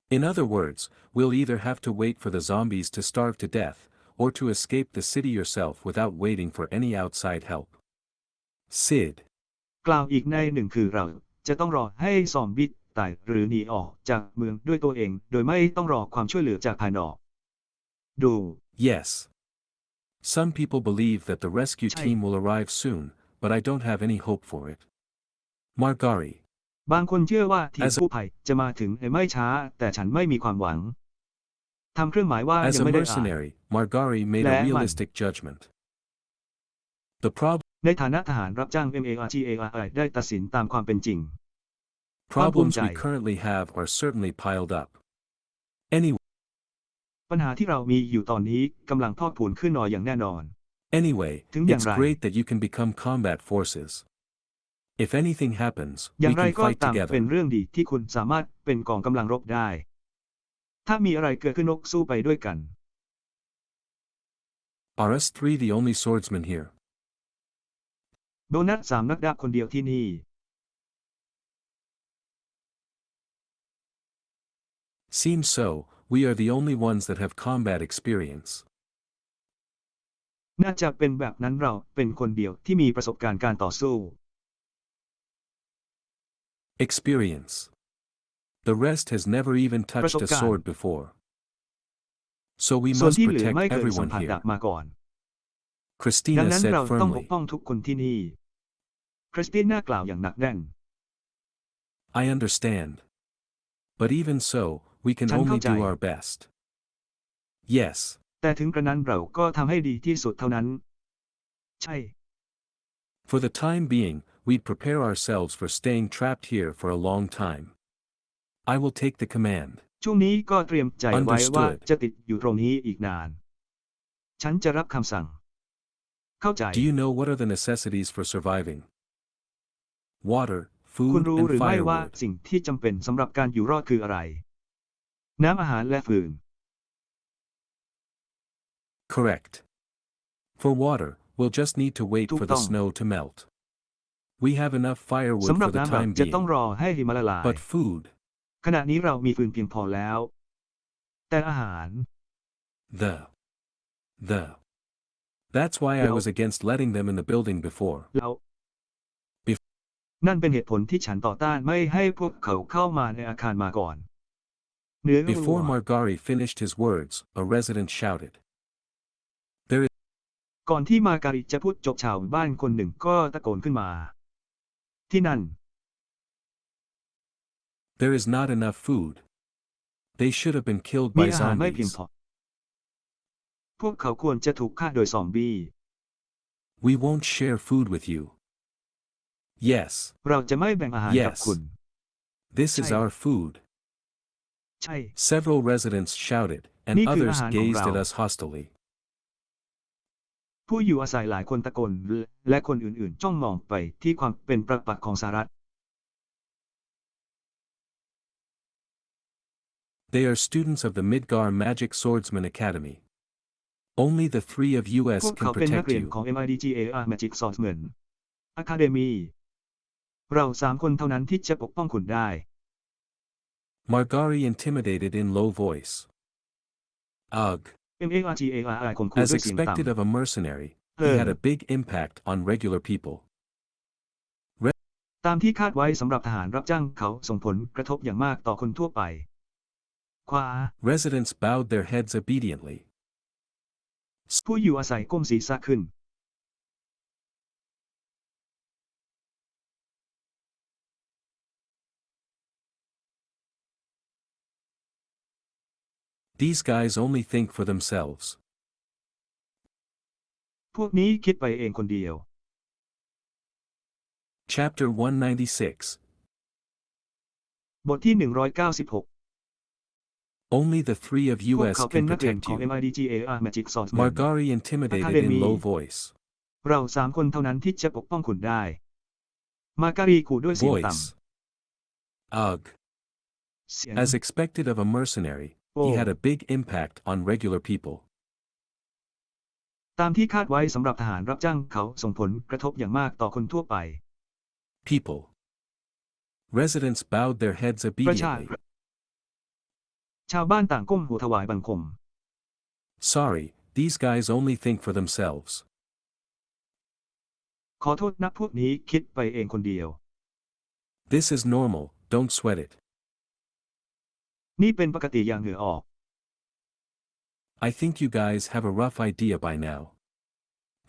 In other words, we'll either have to wait for the zombies to starve to death, or to escape the city yourself without waiting for any outside help. Sid. กล่าวอีกในหนึ่งคือเราจะต้องรอให้ซอมบี้ตายหรือหนีออกจากเมืองด้วยตัวเองโดยไม่ต้องรอความช่วยเหลือจากภายนอก ดู Yes. Some people believe that the rescue ใช่ team will arrive soon, but I don't have any hope for it. Margari. บางคนเชื่อว่าทีม As a- กู้ภัยจะมาถึงในไม่ช้าแต่ฉันไม่มีความหวังทำเครื่องหมายว่า As ยัง a ไม่ได้อ่าน mercenary, Margari made a และมัน realistic judgment. The problem ในฐานะทหารรับจ้าง MARGARI ได้ตัดสินตามความเป็นจริง problems we Jai. currently have are certainly piled up. Anyway, ปัญหาที่เรามีอยู่ตอนนี้กำลังพอกพูนขึ้นหน่อยอย่างแน่นอน ถึงอย่าง it's ไร great that you can become combat forces. If anything happens, อย่า we งไร can ก็ fight ตามเป็น together. เรื่องดีที่คุณสามารถเป็นกองกำลังรบได้ ถ้ามีอะไรเกิดขึ้นนกสู้ไปด้วยกัน Are us three the only swordsmen here? โดนัท3 นักดาบคนเดียวที่นี่ Seems so, we are the only ones that have combat experience. น่าจะเป็นแบบนั้นเราเป็นคนเดียวที่มีประสบการณ์การต่อสู้ Experience. The rest has never even ประส touched บ a การณ์ sword before. So we ส่วน must ที่เหลือ protect ไม่เคยสัม everyone ผัสดาบ here. มาก่อน ดัง Christina นั้น said เราต้องปก firmly. ป้องทุกคนที่นี่ คริสติน่ากล่าวอย่างหนักแน่น I understand. But even so, we can ฉัน only เข้าใจ do our best. Yes. แต่ถึงกระนั้นเราก็ทำให้ดีที่สุดเท่านั้น ใช่ For the time being, we'd prepare ourselves for staying trapped here for a long time. I will take the command. ช่วงนี้ก็เตรียมใจไว้ว่า Understood. จะติดอยู่ตรงนี้อีกนาน ฉันจะรับคำสั่ง เข้าใจ Do you know what are the necessities for surviving? Water, คุณ food, รู้ and หรือไม่ว่า firewood. สิ่งที่จำเป็นสำหรับการอยู่รอดคืออะไร น้ำอาหารและฟืน Correct. For water, we'll just need to wait ถูก for ต้ the อง snow to melt. We have enough สำ firewood หรับ for the น้ำเรา time จะต้อง being. รอให้หิมะละลาย But food, ขณะนี้เรามีฟืนเพียงพอแล้ว แต่อาหาร the. That's why I Well- was against letting them in the building before. แล้ว นั่นเป็นเหตุผลที่ฉันต่อต้านไม่ให้พวกเขาเข้ามาในอาคารมาก่อน เนื้อวั Before ว Margari finished his words, a resident shouted. ก่อนที่มาการิจะพูดจบชาวบ้านคนหนึ่งก็ตะโกนขึ้นมา ที่นั่น There is not enough food. They should have been killed มี by อาหารไม่เพียง zombies. พอ พวกเขาควรจะถูกฆ่าโดยซอมบี้ We won't share food with you. Yes. เราจะไม่แบ่งอาหารกับ Yes. คุณ This is ใช่ our food. ใช่ Several residents shouted, and นี่คือ others อาหารของ gazed เรา at us hostily. ผู้อยู่อาศัยหลายคนตะโกนและคนอื่นๆจ้องมองไปที่ความเป็นประปักษ์ของสหรัฐ They are students of the Midgar Magic Swordsman Academy. Only the three of พว us ก can เขาเป็นนัก protect เรียน you. ของ MIDGAR Magic Swordsman Academy เราสามคนเท่านั้นที่จะปกป้องคุณได้ Margari intimidated in low voice. Ugh. MARGARI ข่มขู่ As ด้วยเสียง expected ต่ำ of a mercenary, he had a big impact on regular people. ตามที่คาดไว้สำหรับทหารรับจ้างเขาส่งผลกระทบอย่างมากต่อคนทั่วไป ขวา Residents bowed their heads obediently. ผู้อยู่อาศัยก้มศีรษะขึ้น These guys only think for themselves. พวกนี้คิดไปเองคนเดียว Chapter 196. บทที่ 196 Only the three of พวก us เขาเป็น can นักเรียน protect ของ you. MIDGAR Magic Swordsman Margari intimidated in Academy. low voice. เราสามคนเท่านั้นที่จะปกป้องคุณได้ มาการีขู่ด้วยเสียงต่ Voice. Ugh. ำ เสียง As expected of a mercenary, he Oh. had a big impact on regular people. ตามที่คาดไว้สำหรับทหารรับจ้างเขาส่งผลกระทบอย่างมากต่อคนทั่วไป People. Residents bowed their heads ประชา obediently. ชาวบ้านต่างก้มหัวถวายบังคม Sorry, these guys only think for themselves. ขอโทษนะพวกนี้คิดไปเองคนเดียว This is normal, don't sweat it. นี่เป็นปกติอย่างเหงื่อออก I think you guys have a rough idea by now.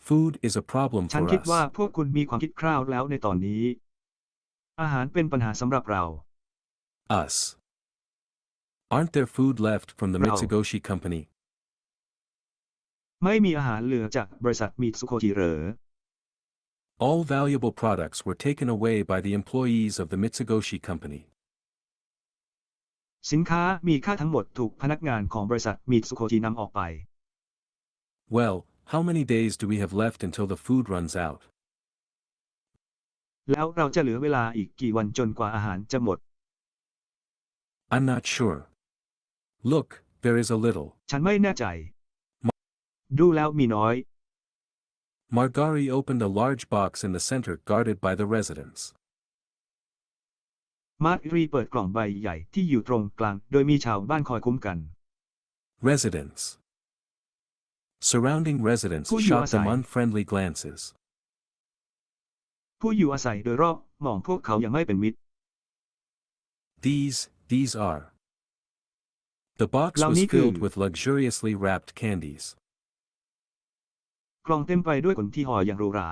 Food is a problem ฉัน for คิดว่า us. พวกคุณมีความคิดคร่าวแล้วในตอนนี้ อาหารเป็นปัญหาสำหรับเรา Us. Aren't there food left from the Bro. Mitsugoshi Company? ไม่มีอาหารเหลือจากบริษัทมิตซุโคจิเหรอ All valuable products were taken away by the employees of the Mitsugoshi Company. สินค้ามีค่าทั้งหมดถูกพนักงานของบริษัทมิตซุโคจินำออกไป Well, how many days do we have left until the food runs out? แล้วเราจะเหลือเวลาอีกกี่วันจนกว่าอาหารจะหมด I'm not sure. Look, there is a little. ฉันไม่แน่ใจ ดูแล้วมีน้อย Margari opened a large box in the center guarded by the residents. มาร์รีเปิดกล่องใบใหญ่ที่อยู่ตรงกลางโดยมีชาวบ้านคอยคุ้มกัน Residents. Surrounding residents Who you shot them assign? unfriendly glances. ผู้อยู่อาศัยโดยรอบมองพวกเขาอย่างไม่เป็นมิตร These are. The box เหล่า was นี้คือ filled with luxuriously wrapped candies. กล่องเต็มไปด้วยขนที่ห่ออย่างหรูหรา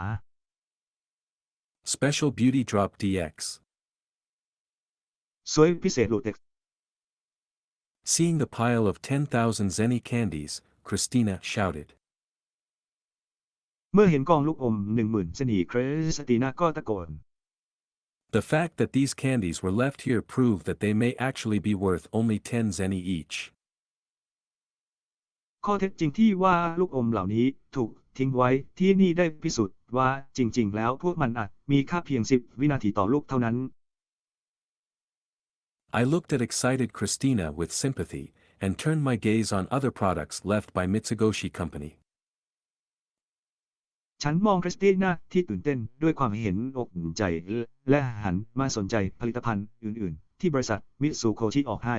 Special Beauty Drop DX. สวยพิเศษโลเต็ก Seeing the pile of 10,000 zenny candies, Christina shouted. เมื่อเห็นกองลูกอม10,000 เซนีคริสติน่าก็ตะโกน The fact that these candies were left here proved that they may actually be worth only 10 zenny each. ข้อเท็จจริงที่ว่าลูกอมเหล่านี้ถูกทิ้งไว้ที่นี่ได้พิสูจน์ว่าจริงๆแล้วพวกมันอาจมีค่าเพียง10 วินาทีต่อลูกเท่านั้น I looked at excited Christina with sympathy, and turned my gaze on other products left by Mitsugoshi Company. ฉันมองคริสติน่าที่ตื่นเต้นด้วยความเห็นอกอุ่นใจและหันมาสนใจผลิตภัณฑ์อื่นๆที่บริษัทมิตซูโคชิออกให้